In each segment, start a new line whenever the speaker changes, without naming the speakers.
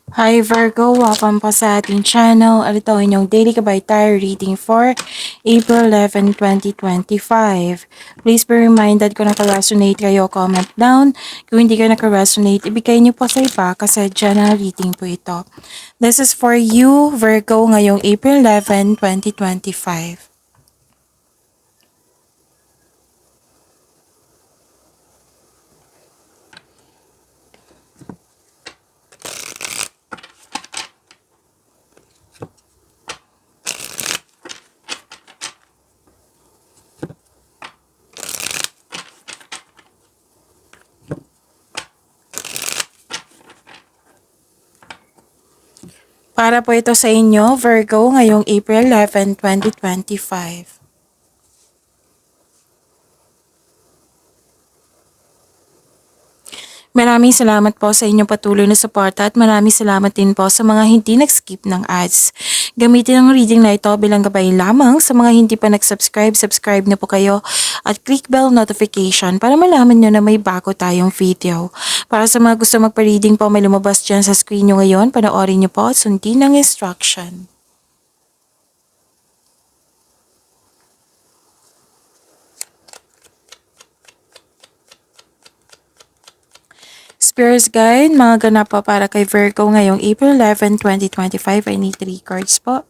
Hi Virgo, welcome po sa ating channel. Ito ang inyong daily kabay tarot reading for April 11, 2025. Please be reminded kung naka-resonate kayo, comment down. Kung hindi kayo naka-resonate, ibigay niyo po sa iba kasi general reading po ito. This is for you, Virgo, ngayong April 11, 2025. Para po ito sa inyo, Virgo, ngayong April 11, 2025. Maraming salamat po sa inyong patuloy na suporta at maraming salamat din po sa mga hindi nag-skip ng ads. Gamitin ang reading na ito bilang gabay lamang sa mga hindi pa nag-subscribe, subscribe na po kayo at click bell notification para malaman nyo na may bago tayong video. Para sa mga gusto magpa-reading po, may lumabas dyan sa screen nyo ngayon, panoorin nyo po at sundin ang instruction. Spirits Guide, mga ganap po para kay Virgo ngayong April 11, 2025. I need 3 cards po.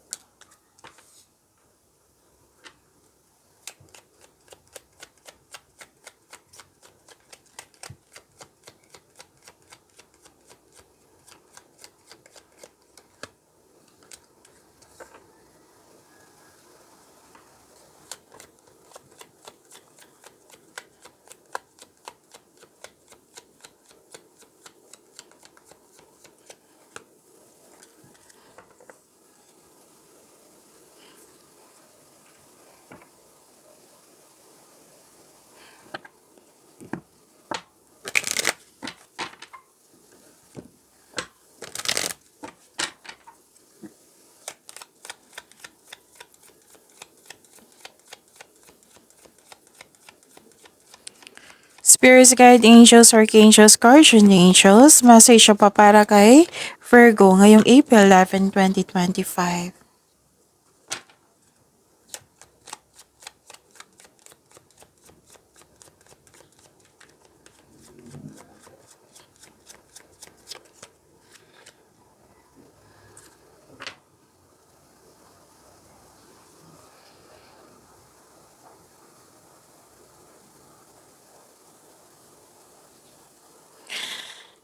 Spirits Guide, Angels, Archangels, Guardian Angels, message pa para kay Virgo ngayong April 11, 2025.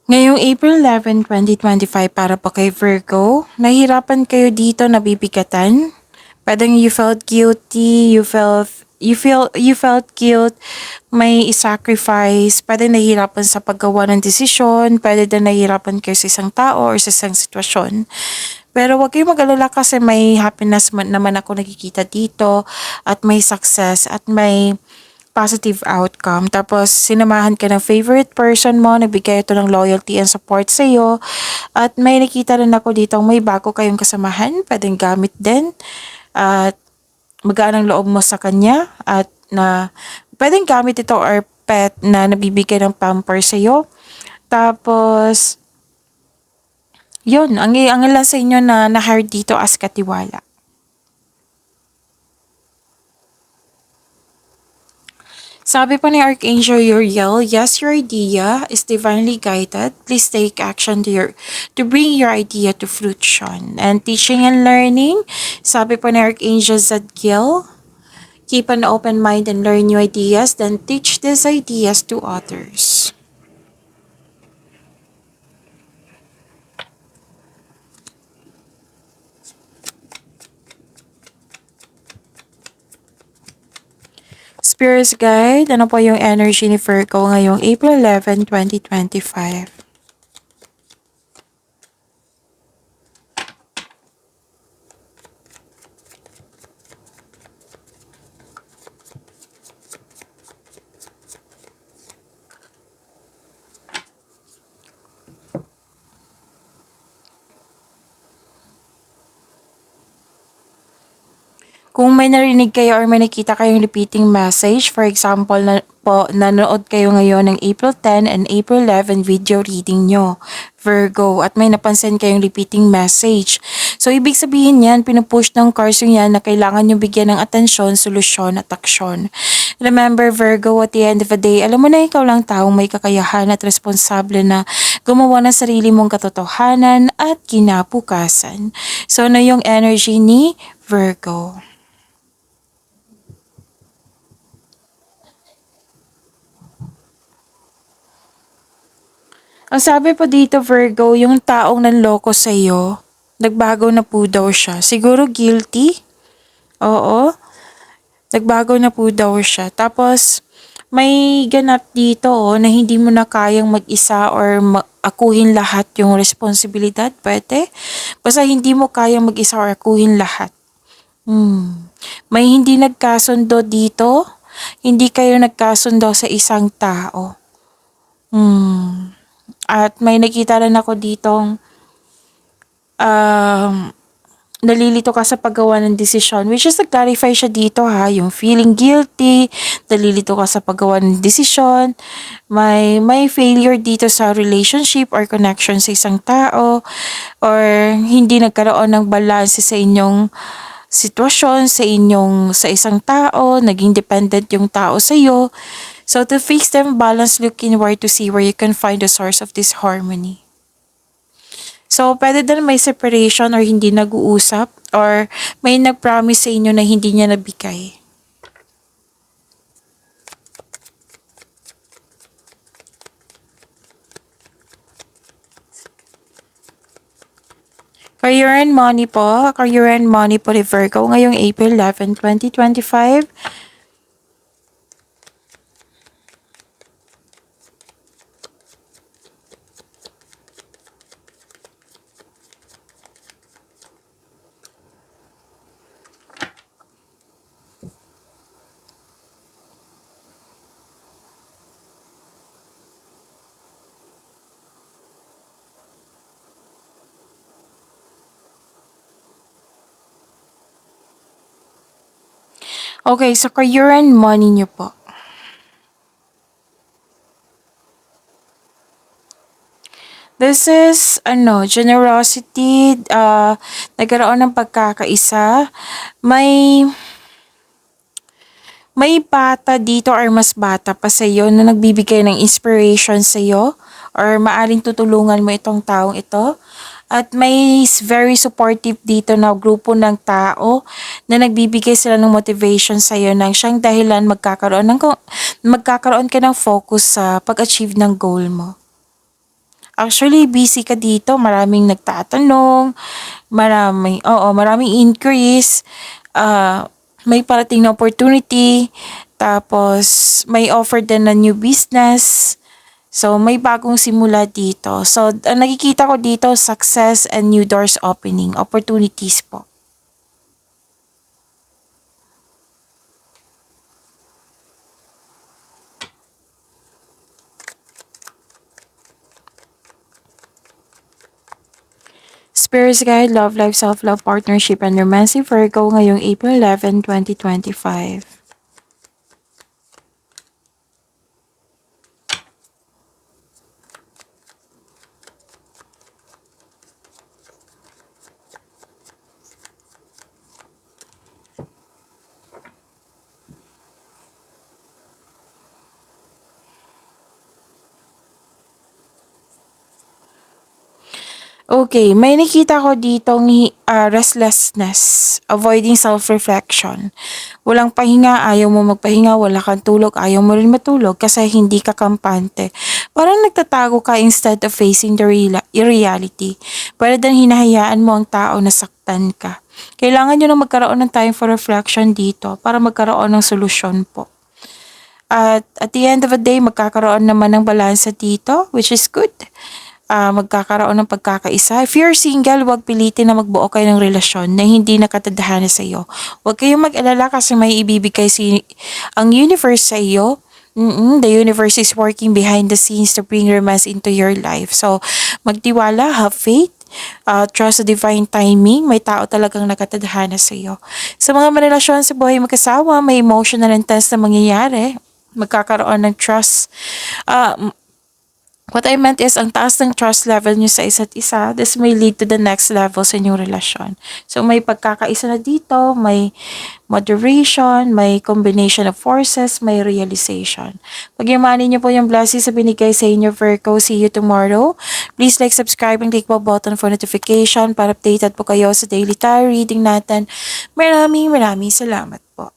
Ngayong April 11, 2025 para po kay Virgo, nahihirapan kayo dito, nabibigatan. Pwedeng you felt guilty, you felt guilt, may sacrifice, pwedeng nahihirapan sa paggawa ng desisyon, pwede din nahihirapan kayo sa isang tao or sa isang sitwasyon. Pero wag kayong mag-alala kasi may happiness naman ako nakikita dito at may success at may positive outcome. Tapos, sinamahan ka ng favorite person mo, nagbigay ito ng loyalty and support sa iyo. At may nakita rin ako dito, may bago kayong kasamahan, pwedeng gamit din. At magaan ang loob mo sa kanya. At na, pwedeng gamit ito or pet na nabibigay ng pamper sa iyo. Tapos, yun, ang ilan sa inyo na na-hire dito as katiwala. Sabi pa ni Archangel Uriel, yes, your idea is divinely guided. Please take action to bring your idea to fruition. And teaching and learning, sabi pa ni Archangel Zadkiel, keep an open mind and learn new ideas, then teach these ideas to others. Spirits Guide, ano po yung energy ni Virgo ngayong April 11, 2025? Kung may narinig kayo or may nakita kayong repeating message, for example, nanood kayo ngayon ng April 10 and April 11 video reading nyo, Virgo, at may napansin kayong repeating message. So, ibig sabihin yan, pinupush ng cards yung yan na kailangan nyo bigyan ng atensyon, solusyon at aksyon. Remember, Virgo, at the end of the day, alam mo na ikaw lang taong may kakayahan at responsable na gumawa ng sarili mong katotohanan at kinabukasan. So, ano yung energy ni Virgo? Ang sabi po dito, Virgo, yung taong nanloko sa'yo, nagbago na po daw siya. Siguro guilty? Oo, nagbago na po daw siya. Tapos, may ganap dito na hindi mo na kayang mag-isa or akuhin lahat yung responsibilidad. Pwede? Basta hindi mo kayang mag-isa or akuhin lahat. May hindi nagkasundo dito. Hindi kayo nagkasundo sa isang tao. At may nakita rin ako ditong um, nalilito ka sa paggawa ng desisyon, which is nag-clarify siya dito ha, yung feeling guilty, nalilito ka sa paggawa ng desisyon, may failure dito sa relationship or connection sa isang tao, or hindi nagkaroon ng balance sa inyong sitwasyon, sa isang tao, naging dependent yung tao sa iyo. So to fix them, balance, look inward to see where you can find the source of this harmony. So, pwede din may separation or hindi nag-uusap or may nag-promise sa inyo na hindi niya nabigay. Career and money po. Career and money po ni Virgo ngayong April 11, 2025. Okay, so career and money niyo po. This is, generosity, nagkaroon ng pagkakaisa. May bata dito or mas bata pa sa iyo na nagbibigay ng inspiration sa iyo or maaring tutulungan mo itong taong ito. At may very supportive dito na grupo ng tao na nagbibigay sila ng motivation sa iyo nang siyang dahilan magkakaroon ka ng focus sa pag-achieve ng goal mo. Actually, busy ka dito. Maraming nagtatanong, maraming increase, may parating na opportunity, tapos may offer din na new business. So, may bagong simula dito. So, ang nakikita ko dito, success and new doors opening, opportunities po. Spirits Guide, Love Life, Self-Love, Partnership, and Romancy, Virgo ngayong April 11, 2025. Okay, may nakita ko ditong restlessness, avoiding self-reflection. Walang pahinga, ayaw mo magpahinga, wala kang tulog, ayaw mo rin matulog kasi hindi ka kampante. Parang nagtatago ka instead of facing the reality. Para din hinahayaan mo ang tao na saktan ka. Kailangan nyo na magkaroon ng time for reflection dito para magkaroon ng solusyon po. At the end of the day, magkakaroon naman ng balansa dito, which is good. Magkakaroon ng pagkakaisa. If you're single, huwag pilitin na magbuo kayo ng relasyon na hindi nakatadhana sa iyo. Huwag kayong mag-alala kasi may ibibigay ang universe sa iyo. The universe is working behind the scenes to bring romance into your life. So, magtiwala, have faith, trust sa divine timing. May tao talagang nakatadhana sa iyo. Sa mga marelasyon sa buhay mag-asawa, may emotional intense na mangyayari. Magkakaroon ng trust. What I meant is, ang taas ng trust level nyo sa isa't isa, this may lead to the next level sa inyong relasyon. So, may pagkakaisa na dito, may moderation, may combination of forces, may realization. Pagyamanin nyo po yung blessings sa binigay sa inyo, Virgo. See you tomorrow. Please like, subscribe, and click po button for notification para updated po kayo sa daily tarot reading natin. Maraming salamat po.